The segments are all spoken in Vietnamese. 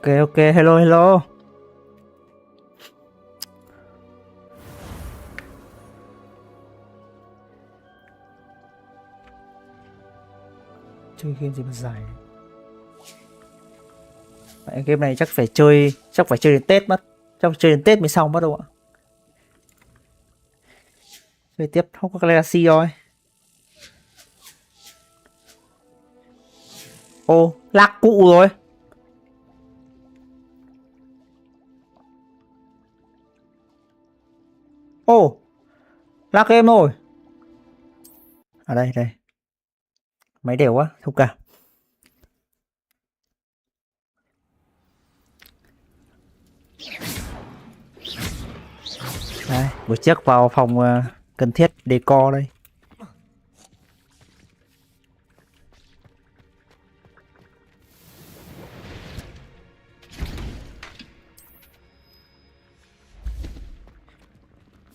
Ok, hello hello. Chơi game gì mà dài. Vậy game này chắc phải chơi đến Tết mất. Chắc phải chơi đến Tết mới xong mất đâu ạ. Chơi tiếp không có Legacy rồi. Ô, lag cụ rồi. Ô, lag game rồi. À đây. Máy đều quá, thông cảm. Đây, buổi trước vào phòng cần thiết decor đây.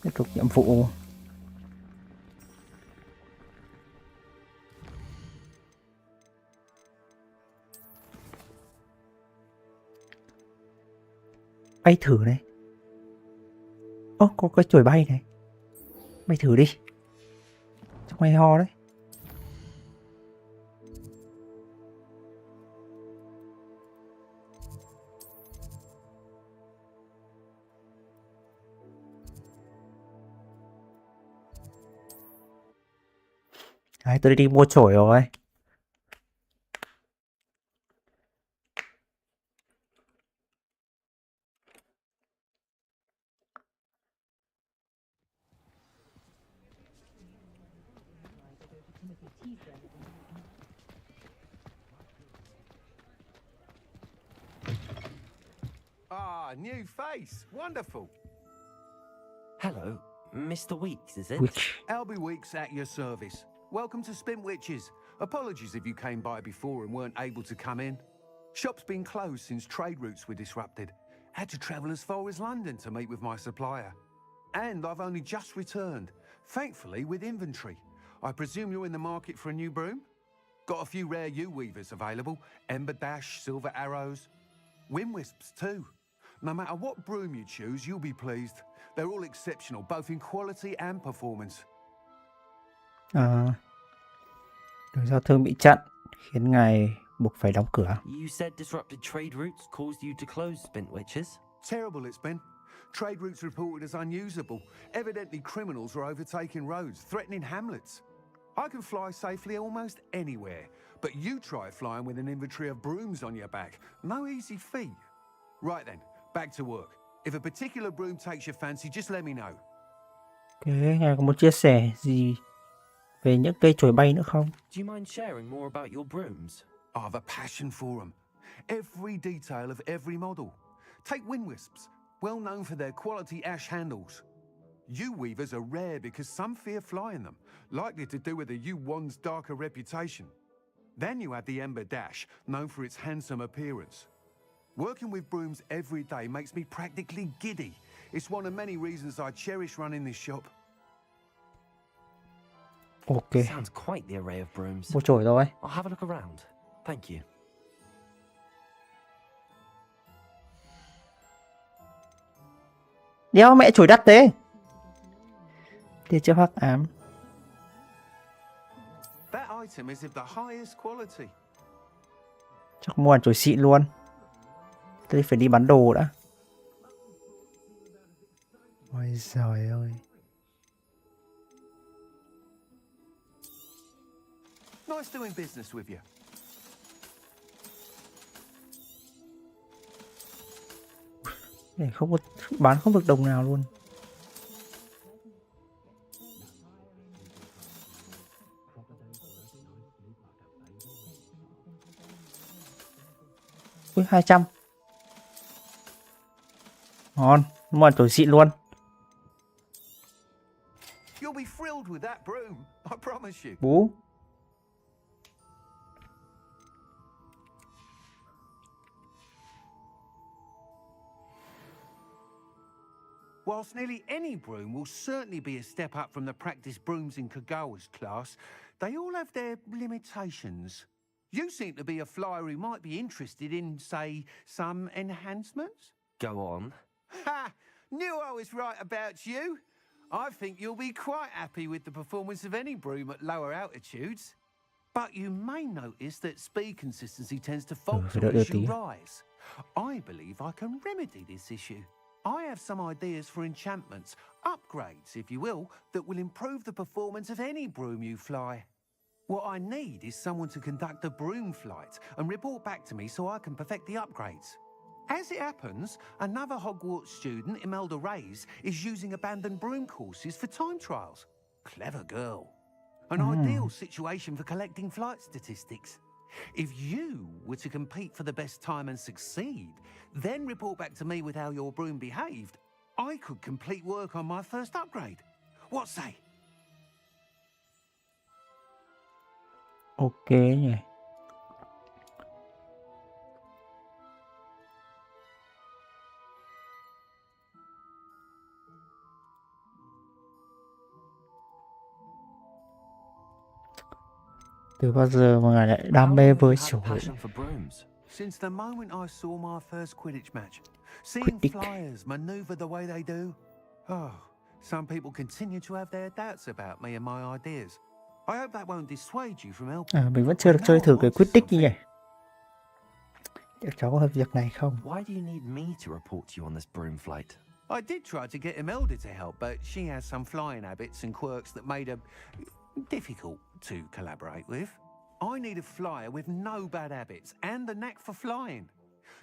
Tiếp tục nhiệm vụ. Bay thử này. Ô, có cái chổi bay này. Bay thử đi. Chắc may ho đấy. Đấy, tôi đi mua chổi rồi. Ah, new face. Wonderful. Hello, Mr. Weeks, is it? Which? Albie Weeks at your service. Welcome to Spin Witches. Apologies if you came by before and weren't able to come in. Shop's been closed since trade routes were disrupted. Had to travel as far as London to meet with my supplier. And I've only just returned, thankfully with inventory. I presume you're in the market for a new broom? Got a few rare U-weavers available. Ember Dash, Silver Arrows. Wind Wisps too. No matter what broom you choose, you'll be pleased. They're all exceptional, both in quality and performance. Đường giao thương bị chặn, khiến ngài buộc phải đóng cửa. You said disrupted trade routes caused you to close Spin Witches? Terrible it's been. Trade routes reported as unusable. Evidently criminals are overtaking roads, threatening hamlets. I can fly safely almost anywhere, but you try flying with an inventory of brooms on your back. No easy feat. Right then, back to work. If a particular broom takes your fancy, just let me know. Ok, ngài có muốn chia sẻ gì về những cây chổi bay nữa không? Do you mind sharing more about your brooms? I've a passion for them. Every detail of every model. Take wind wisps, well known for their quality ash handles. U-weavers are rare because some fear flying them, likely to do with the U-wand's darker reputation. Then you have the Ember Dash, known for its handsome appearance. Working with brooms every day makes me practically giddy. It's one of many reasons I cherish running this shop. Ok, Sounds quite the array of brooms. mua chổi rồi. I'll have a look around. Thank you. Đéo mẹ chổi đắt thế. Tia chớp hắc ám. That item is of the highest quality. Chắc mua hẳn chổi xịn luôn. Tôi phải đi bán đồ đã. Ôi giời ơi. Nice doing business with you. Để không có bán không được đồng nào luôn. Ui 200. Ngon, mua hẳn chổi xịn luôn. You'll be thrilled with that broom, I promise you. Bú. Whilst nearly any broom will certainly be a step up from the practice brooms in Kagawa's class, they all have their limitations. You seem to be a flyer who might be interested in, say, some enhancements. Go on. Ha! Knew I was right about you. I think you'll be quite happy with the performance of any broom at lower altitudes. But you may notice that speed consistency tends to falter đợi as tí. you rise. I believe I can remedy this issue. I have some ideas for enchantments, upgrades, if you will, that will improve the performance of any broom you fly. What I need is someone to conduct a broom flight and report back to me so I can perfect the upgrades. As it happens, another Hogwarts student, Imelda Reyes, is using abandoned broom courses for time trials. Clever girl. An ideal situation for collecting flight statistics. If you were to compete for the best time and succeed, then report back to me with how your broom behaved, I could complete work on my first upgrade. What say? Ok nhỉ. Từ bao giờ mà ngài lại How đam long mê have you với had a sủi? passion for brooms? Since the moment I saw my first Quidditch match, seeing Quidditch. flyers maneuver the way they do. Oh, some people continue to have their doubts about me and my ideas. I hope that won't dissuade you from helping. Mình vẫn chưa được chơi thử cái Quidditch như nhỉ. Chắc cháu có hợp việc này không? Why do you need me to report to you on this broom flight? I did try to get Imelda to help, but she has some flying habits and quirks that made her difficult to collaborate with. I need a flyer with no bad habits and the knack for flying.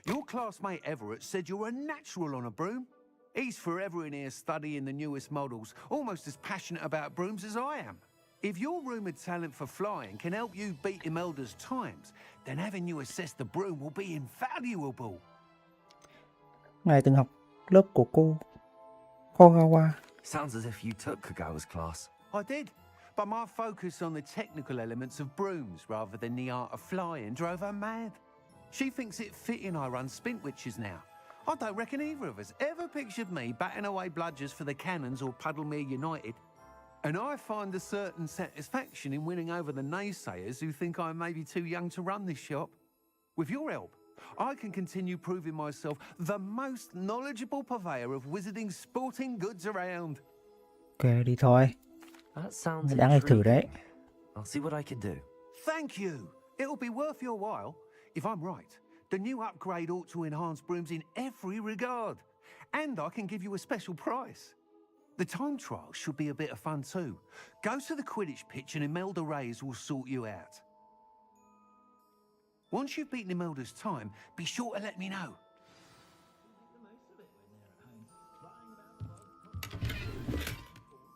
Your classmate Everett said you're a natural on a broom. He's forever in here studying the newest models, almost as passionate about brooms as I am. If your rumoured talent for flying can help you beat Imelda's times, then having you assess the broom will be invaluable. Ngài từng học lớp của cô Kogawa. Sounds as if you took Kagawa's class. I did, but my focus on the technical elements of brooms rather than the art of flying drove her mad. She thinks it fitting I run Spintwitches now. I don't reckon either of us ever pictured me batting away bludgers for the Cannons or Puddlemere United. And I find a certain satisfaction in winning over the naysayers who think I'm maybe too young to run this shop. With your help, I can continue proving myself the most knowledgeable purveyor of wizarding sporting goods around. Ok đi thôi. That sounds Đáng để thử đấy. intriguing. I'll see what I can do. Thank you. It'll be worth your while. If I'm right, the new upgrade ought to enhance brooms in every regard. And I can give you a special price. The time trial should be a bit of fun too. Go to the Quidditch pitch and Imelda Reyes will sort you out. Once you've beaten Imelda's time, be sure to let me know.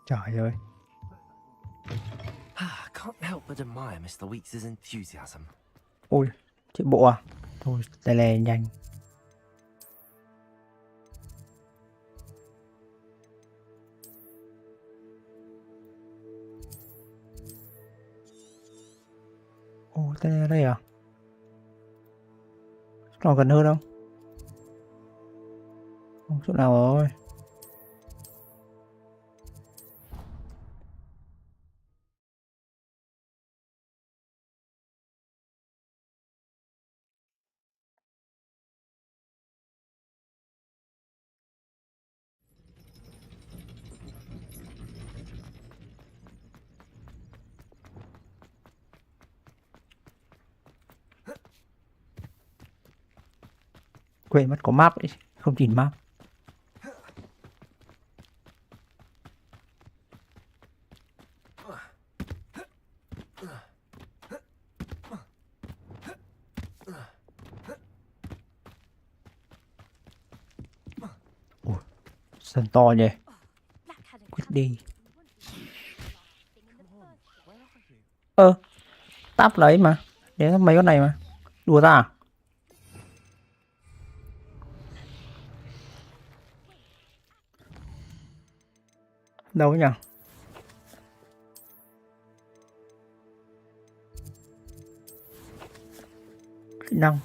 Trời ơi. Can't help but admire Mr. Weeks' enthusiasm. Ôi, chạy bộ à? Thôi, tay lè nhanh. Ồ, tay lè ở đây à? Chỗ nào gần hơn không? Không, chỗ nào rồi? Quên mất có map ấy, không nhìn map. Ủa, sân to nhỉ. Quyết đi. Táp lấy mà. Để mấy con này mà. Đùa ta à? Đâu nhỉ? Kỹ năng.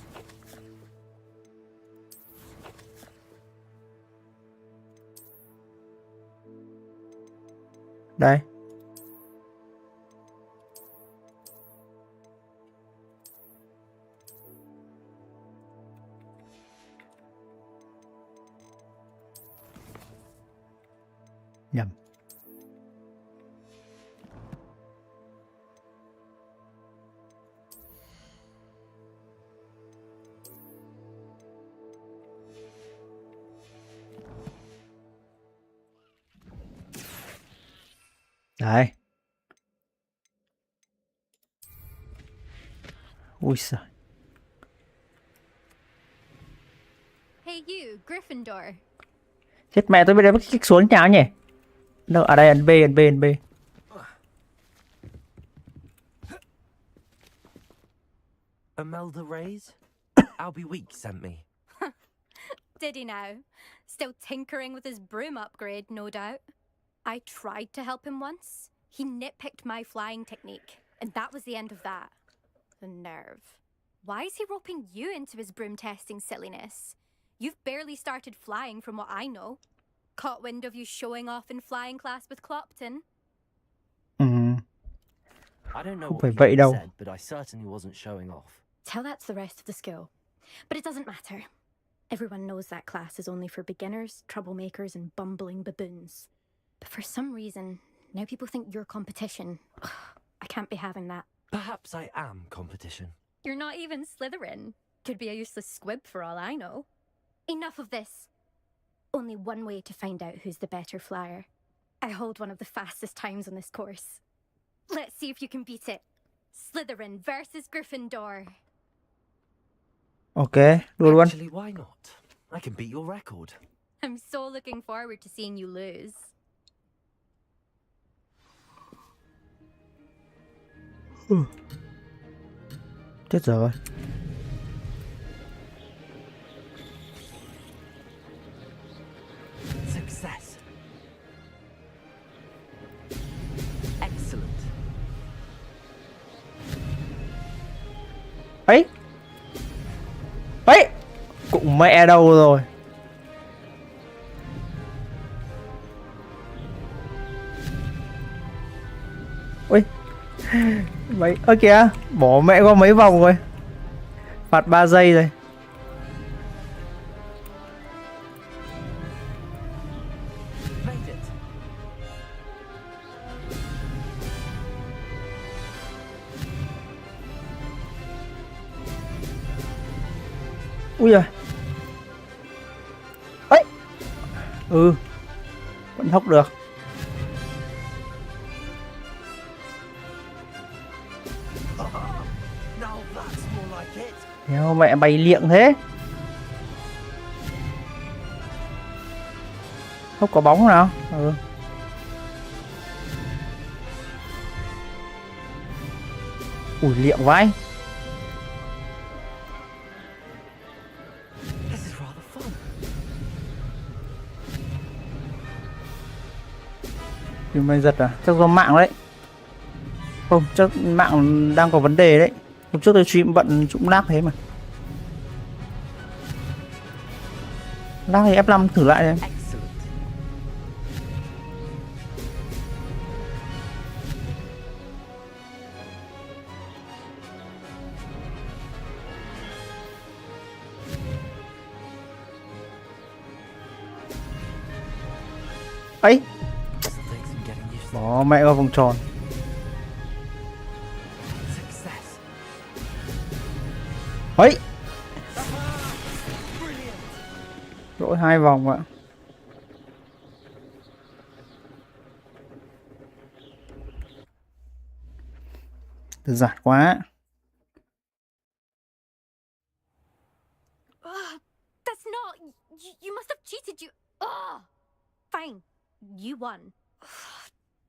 Đây. Nhầm. Đấy. Ui giời. Hey you, Gryffindor. Chết mẹ, tôi biết đánh kích xuống nhào nhỉ? Đâu, ở đây ấn B, ấn B, ấn B. Imelda Reyes? Albie Weeks sent me. Did he now? Still tinkering with his broom upgrade, no doubt. I tried to help him once. He nitpicked my flying technique, and that was the end of that. The nerve. Why is he roping you into his broom testing silliness? You've barely started flying from what I know. Caught wind of you showing off in flying class with Clopton. I don't know Không what phải people vậy đâu. said, but I certainly wasn't showing off. Tell that to the rest of the school. But it doesn't matter. Everyone knows that class is only for beginners, troublemakers, and bumbling baboons. But for some reason, now people think you're competition. I can't be having that. Perhaps I am competition. You're not even Slytherin. Could be a useless squib for all I know. Enough of this. Only one way to find out who's the better flyer. I hold one of the fastest times on this course. Let's see if you can beat it. Slytherin versus Gryffindor. Ok, đua luôn. Actually, why not? I can beat your record. I'm so looking forward to seeing you lose. Chết rồi. Success. Excellent. Ấy. Ấy. Cũng mẹ đâu rồi. Ui. Mấy ơ kìa, bỏ mẹ qua mấy vòng rồi. Phạt 3 giây rồi. Made it. Ui giời. Ấy. Vẫn hốc được. Now that's more like it. Theo mẹ bay liệng thế. Không có bóng nào. Ui liệng vãi. This is rather fun. Nhưng mày giật à? Chắc do mạng đấy. Không, chắc mạng đang có vấn đề đấy. Hôm trước tôi stream bận trụng lag thế mà. Lag thì F5 thử lại đi. Excellent. Ấy, This'll take some getting used to. bỏ mẹ vào vòng tròn. Success. Ấy, Brilliant. lỗi 2 vòng ạ. Đơn giản quá. That's not. You must have cheated. Fine. You won.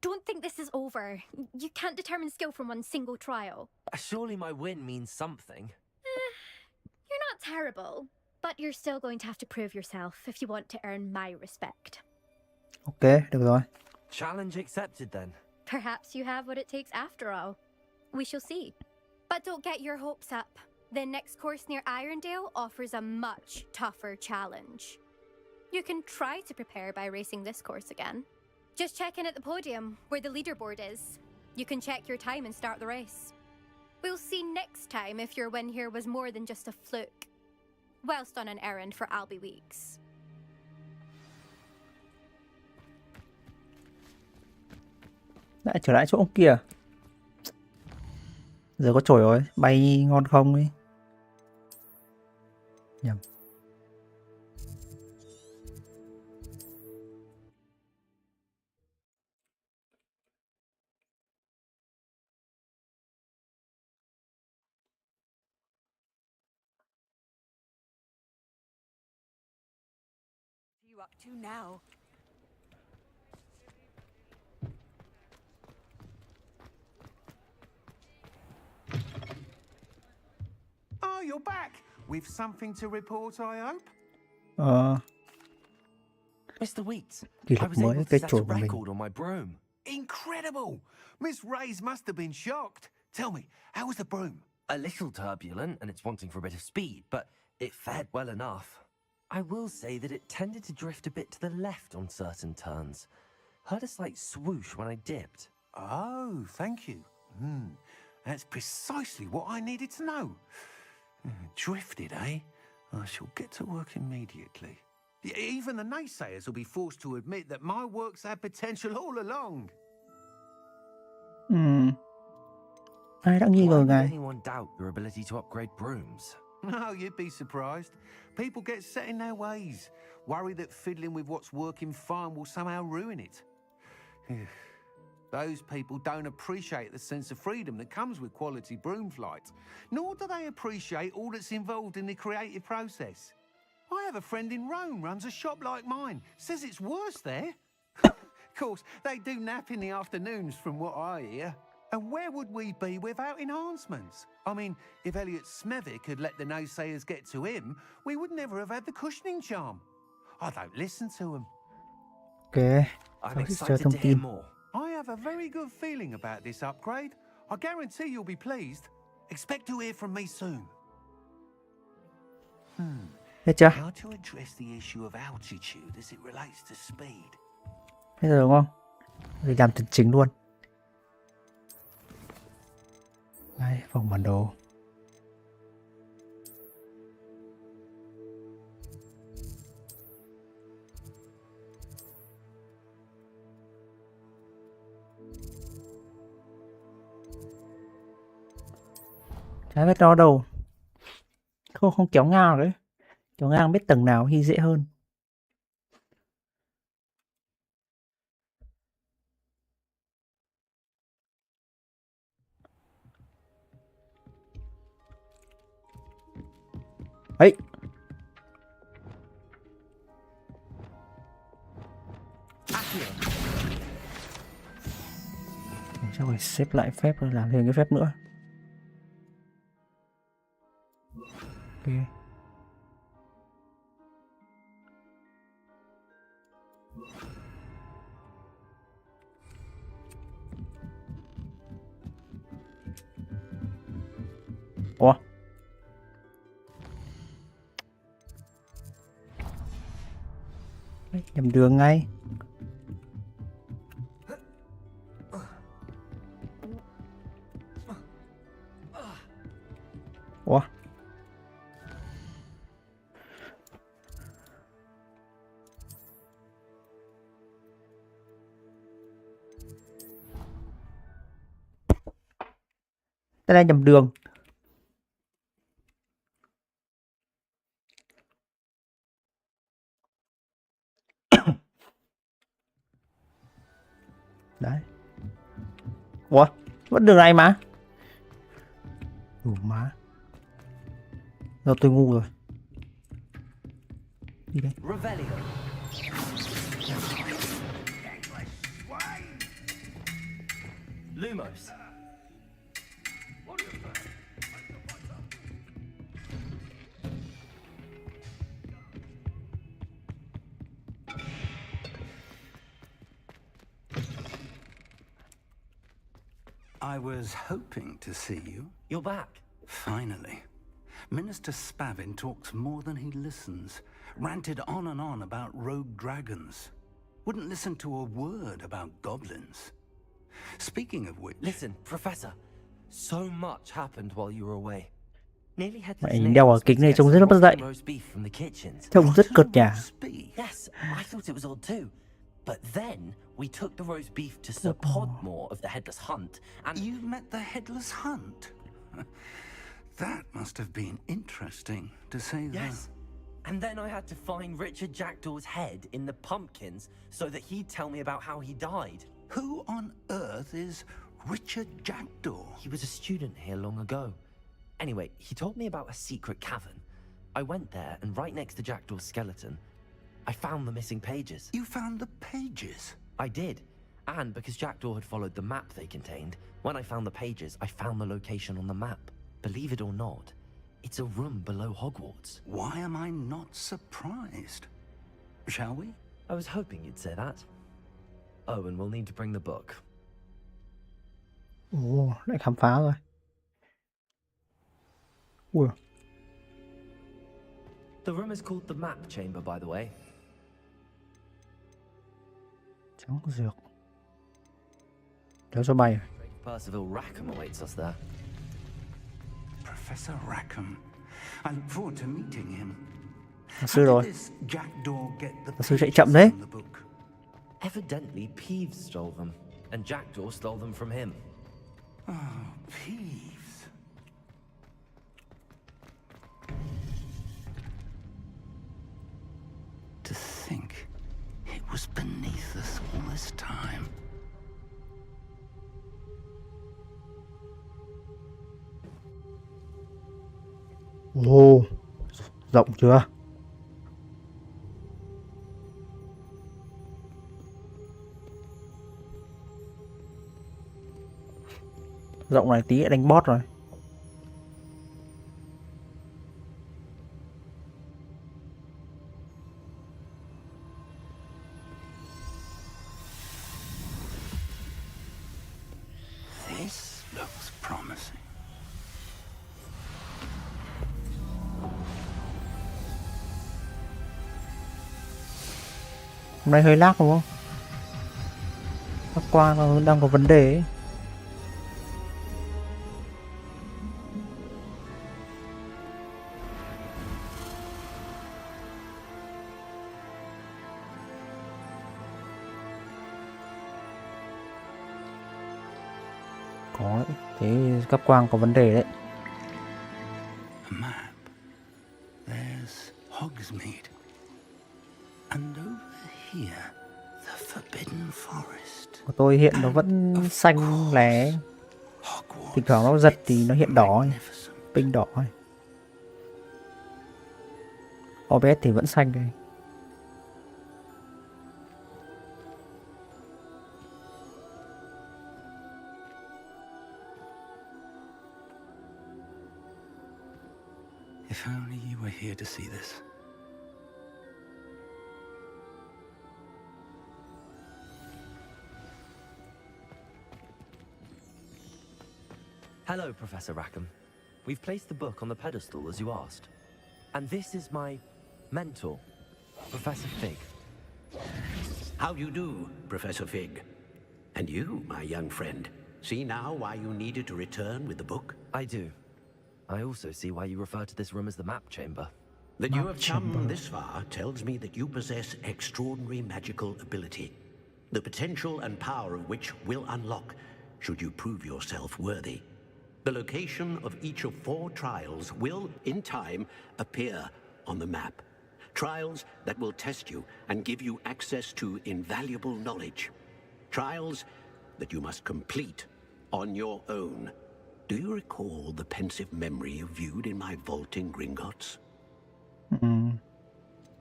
Don't think this is over. You can't determine skill from one single trial. Surely my win means something. You're not terrible, but you're still going to have to prove yourself if you want to earn my respect. Ok, được rồi. Challenge accepted then. Perhaps you have what it takes after all. We shall see. But don't get your hopes up. The next course near Irondale offers a much tougher challenge. You can try to prepare by racing this course again. Just check in at the podium, where the leaderboard is. You can check your time and start the race. We'll see next time if your win here was more than just a fluke. Whilst on an errand for Albie Weeks. Lại trở lại chỗ ông kia. Giờ có chổi rồi, bay ngon không ấy. Nhầm. You up to now? Oh, you're back. With something to report, I hope? Mr. Weeks, Kỷ I lục was mới able to cái set a chổi của mình. record on my broom. Incredible! Miss Ray's must have been shocked. Tell me, how was the broom? A little turbulent, and it's wanting for a bit of speed, but it fared well enough. I will say that it tended to drift a bit to the left on certain turns. Heard a slight swoosh when I dipped. Oh, thank you. That's precisely what I needed to know. Drifted, eh? I shall get to work immediately. Even the naysayers will be forced to admit that my work's had potential all along. Ai đã nghi Why ngờ would ngài? anyone doubt your ability to upgrade brooms? No, you'd be surprised. People get set in their ways, worry that fiddling with what's working fine will somehow ruin it. Those people don't appreciate the sense of freedom that comes with quality broom flight, nor do they appreciate all that's involved in the creative process. I have a friend in Rome runs a shop like mine, says it's worse there. Of course, they do nap in the afternoons from what I hear. And where would we be without enhancements? I mean, if Elliot Smethwick had let the naysayers get to him, we would never have had the cushioning charm. I don't listen to them. Ok, I'm tôi sẽ chờ excited thông to hear tin. more. I have a very good feeling about this upgrade. I guarantee you'll be pleased. Expect to hear from me soon. Hết chưa? How to address the issue of altitude as it relates to speed. Hết rồi đúng không? Đi làm chân chính luôn. Đây, phòng bản đồ. Chả biết đó đâu. Không kéo ngang đấy. Kéo ngang biết tầng nào thì dễ hơn. Ấy. Chắc phải xếp lại phép rồi làm thêm cái phép nữa. Ok. Ủa? Đấy, nhầm đường ngay. Ủa? Ta đang nhầm đường. Đấy. Ủa? Vẫn đường này mà. Đủ má. Giờ tôi ngu rồi. Đi đây. Revelio. Lumos. I was hoping to see you. You're back. Finally. Minister Spavin talks more than he listens. Ranted on and on about rogue dragons. Wouldn't listen to a word about goblins. Speaking of which... Listen, Professor. So much happened while you were away. Nearly had Mày đeo ở kính này trông rất là bất dạy. Trông rất cợt nhả. Yes, I thought it was odd too. But then we took the roast beef to Sir Podmore of the Headless Hunt, and You met the Headless Hunt? That must have been interesting, to say the... yes. And then I had to find Richard Jackdaw's head in the pumpkins so that he'd tell me about how he died. Who on earth is Richard Jackdaw? He was a student here long ago. Anyway, he told me about a secret cavern. I went there, and right next to Jackdaw's skeleton, I found the missing pages. You found the pages? I did. And because Jackdaw had followed the map they contained, when I found the pages, I found the location on the map. Believe it or not, it's a room below Hogwarts. Why am I not surprised? Shall we? I was hoping you'd say that. Oh, and we'll need to bring the book. Ồ, lại khám phá rồi. Ui, The room is called the Map Chamber, by the way. trắng dược. Kéo cho bay rồi. Percival Rackham awaits us there. Professor Rackham. I look forward to meeting him. Giáo sư How rồi. did this Jackdaw get the Giáo sư chạy pages chậm đấy. from the book? Evidently, Peeves stole them, and Jackdaw stole them from him. Oh, Peeves. To think it was beneath us all this time. Ồ, rộng chưa? Rộng này tí đã đánh boss rồi. This looks promising. Hôm nay hơi lag đúng không? Hôm qua nó đang có vấn đề ấy. Có đấy, cái cấp quang có vấn đề đấy. A map. There's Hogsmeade. And over here, the Forbidden Forest. Của tôi hiện nó vẫn xanh lé, Hogwarts. thỉnh thoảng nó giật thì nó hiện đỏ, Magnificent. ping đỏ. OBS thì vẫn xanh đây. If only you were here to see this. Hello, Professor Rackham. We've placed the book on the pedestal as you asked. And this is my mentor, Professor Fig. How you do, Professor Fig? And you, my young friend, see now why you needed to return with the book? I do. I also see why you refer to this room as the Map Chamber. That you have Map chamber. come this far tells me that you possess extraordinary magical ability, the potential and power of which will unlock should you prove yourself worthy. The location of each of 4 trials will, in time, appear on the map. Trials that will test you and give you access to invaluable knowledge. Trials that you must complete on your own. Do you recall the pensive memory you viewed in my vault in Gringotts?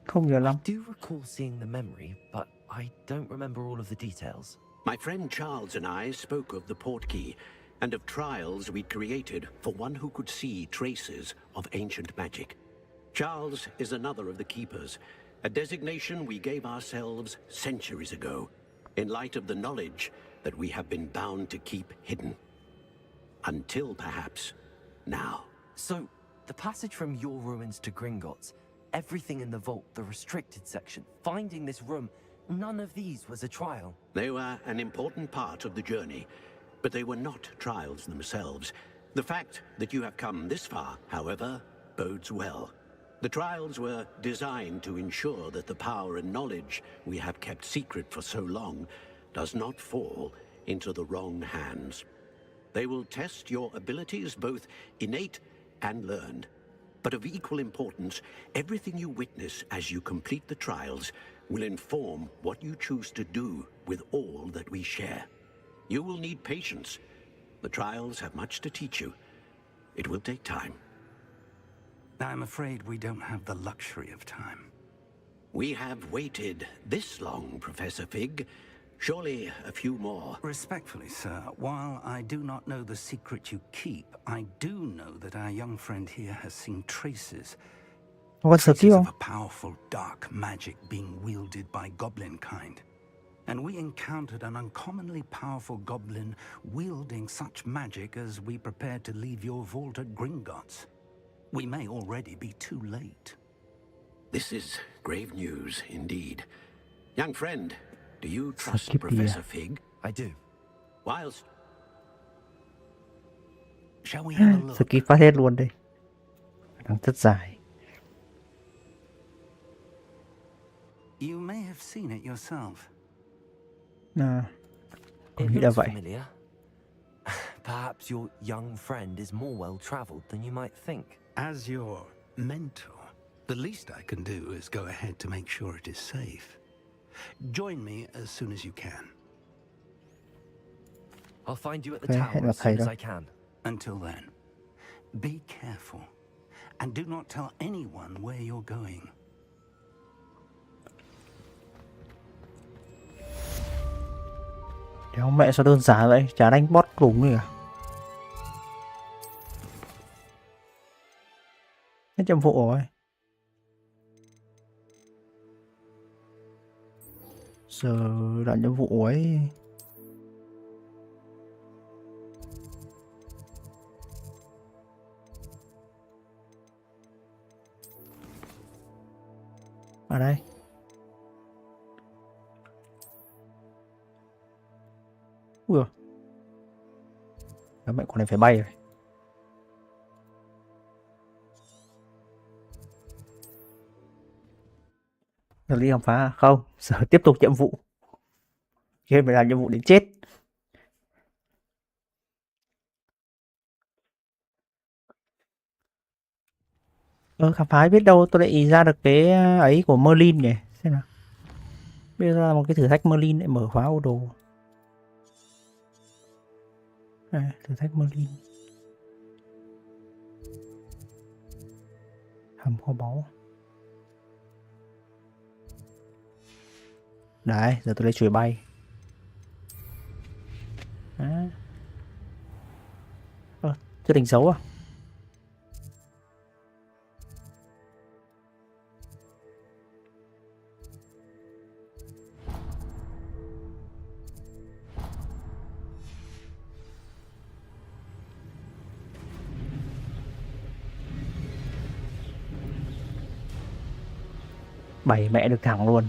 Không nhớ lắm. I do recall seeing the memory, but I don't remember all of the details. My friend Charles and I spoke of the portkey and of trials we'd created for one who could see traces of ancient magic. Charles is another of the keepers, a designation we gave ourselves centuries ago, in light of the knowledge that we have been bound to keep hidden. Until perhaps now. So, the passage from your ruins to Gringotts, everything in the vault, the restricted section, finding this room, none of these was a trial. They were an important part of the journey, but they were not trials themselves. The fact that you have come this far, however, bodes well. The trials were designed to ensure that the power and knowledge we have kept secret for so long does not fall into the wrong hands. They will test your abilities, both innate and learned. But of equal importance, everything you witness as you complete the trials will inform what you choose to do with all that we share. You will need patience. The trials have much to teach you. It will take time. I'm afraid we don't have the luxury of time. We have waited this long, Professor Fig. Surely a few more. Respectfully, sir, while I do not know the secret you keep, I do know that our young friend here has seen traces. Có Traces skill of không? a powerful dark magic being wielded by goblin kind. And we encountered an uncommonly powerful goblin wielding such magic as we prepared to leave your vault at Gringotts. We may already be too late. This is grave news indeed. Young friend, do you trust Skip Professor here. Fig? I do. Whilst Shall we have a look? Skip phát hết luôn đây. Đang rất dài. You may have seen it yourself. À, It con nghĩ là looks vậy. familiar. Perhaps your young friend is more well-traveled than you might think. As your mentor, the least I can do is go ahead to make sure it is safe. Join me as soon as you can. I'll find you at the Okay, tower hẹn gặp as soon thầy as đó. I can. Until then, be careful. And do not tell anyone where you're going. Đéo mẹ sao đơn giản vậy? Chả đánh boss cùng gì cả. Hết nhiệm vụ rồi. Giờ là nhiệm vụ ấy. Ở đây. Ui giời. Các mẹ con này phải bay rồi. Giờ đi khám phá à? Không, giờ tiếp tục nhiệm vụ. Game phải làm nhiệm vụ đến chết. Khám phá biết đâu tôi lại ra được cái ấy của Merlin nhỉ. Xem nào. Bây giờ là một cái thử thách Merlin lại mở khóa ô đồ. À, thử thách Merlin. Hầm kho báu. Đấy, giờ tôi lấy chùy bay. À. Chưa đánh dấu à? Bảy mẹ được thẳng luôn.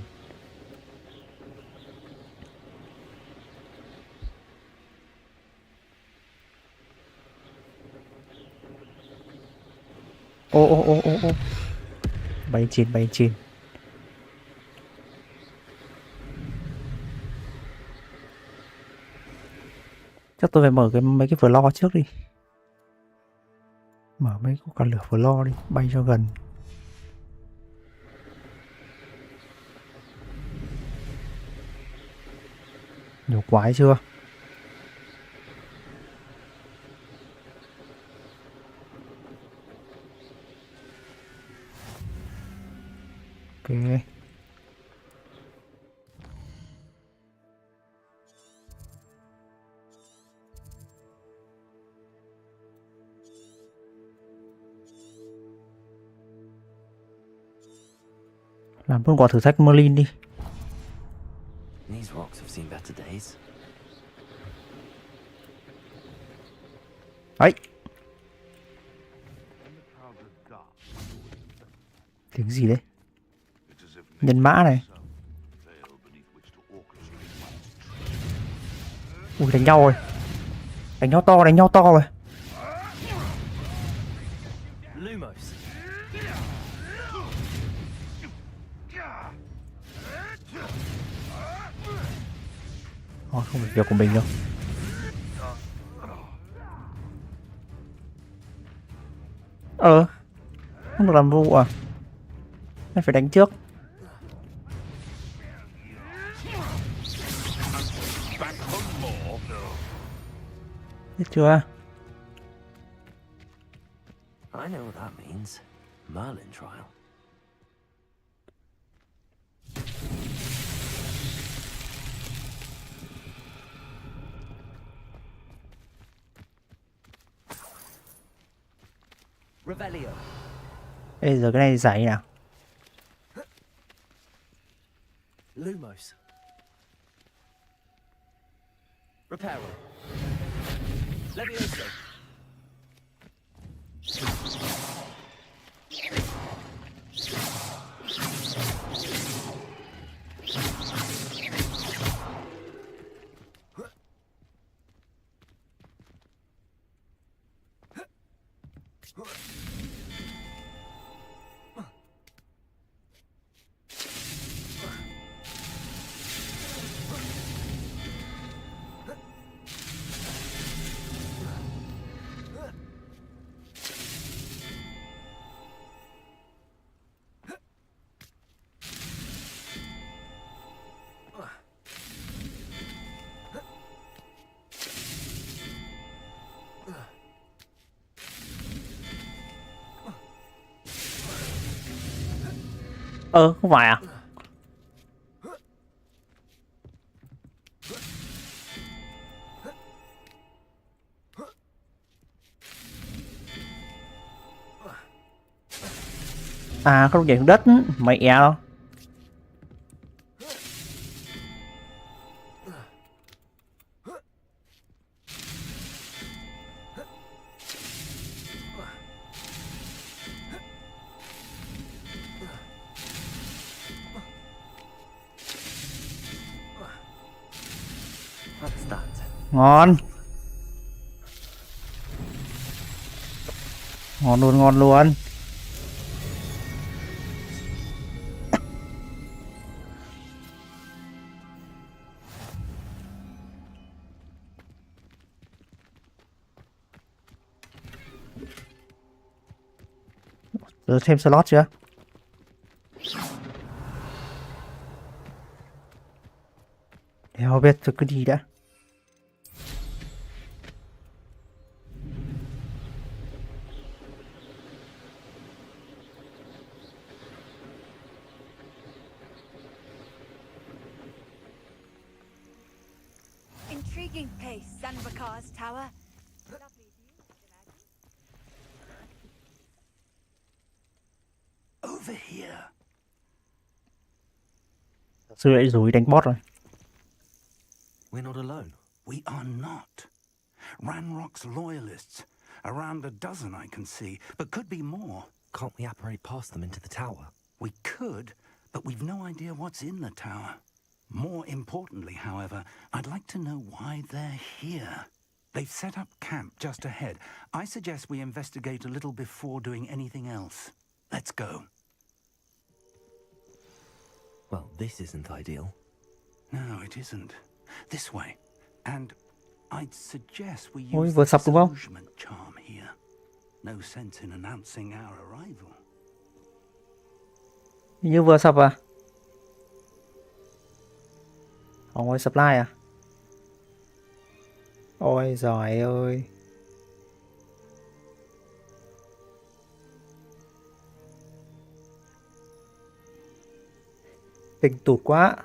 Ô. Bay trên. Chắc tôi phải mở mấy cái vlog trước đi. Mở mấy quả lửa vlog đi, bay cho gần. Nhiều quái chưa? Ok. Làm luôn quả thử thách Merlin đi. These rocks have seen better days. Ấy. Tiếng gì đấy? Nhân mã này. Ui, đánh nhau rồi. Đánh nhau to rồi. Lumos. Thôi, không phải việc của mình đâu. Không được làm vụ à? Hay phải đánh trước? Biết chưa? I know what that means. Merlin trial. Revelio. Bây giờ cái này giải nào? Lumos. Reparo. Levioso. Không phải à? À, không nhảy xuống đất. Mẹ đâu. What's that? Ngon. Ngon luôn, ngon luôn. Giờ thêm slot chưa? Đéo biết, tôi cứ đi đã. Intriguing place, Sanvakar's tower. Lovely view, I imagine. Over here. Sư lại rủi đánh boss rồi. We're not alone. We are not. Ranrock's loyalists. Around a dozen I can see, but could be more. Can't we apparate past them into the tower? We could, but we've no idea what's in the tower. More importantly, however, I'd like to know why they're here. They've set up camp just ahead. I suggest we investigate a little before doing anything else. Let's go. Well, this isn't ideal. No, it isn't. This way. And I'd suggest we Ôi, use vừa the sập đúng không? disillusionment charm here. No sense in announcing our arrival. Hình như vừa sập à? Ôi, supply à? Ôi giời ơi. Tình tụt quá.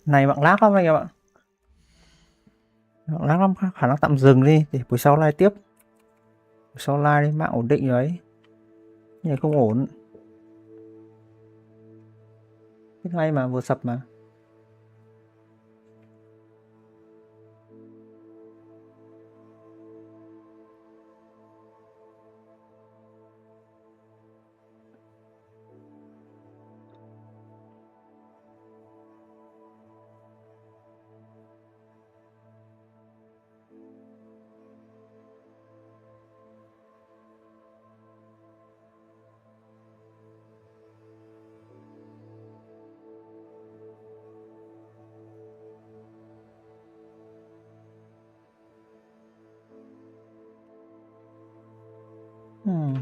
Này bạn lag lắm anh em ạ. Bạn lag lắm, khả năng tạm dừng đi để buổi sau live tiếp. Buổi sau live đi, mạng ổn định rồi ấy. Cái này không ổn. Thích hay mà, vừa sập mà. Hmm.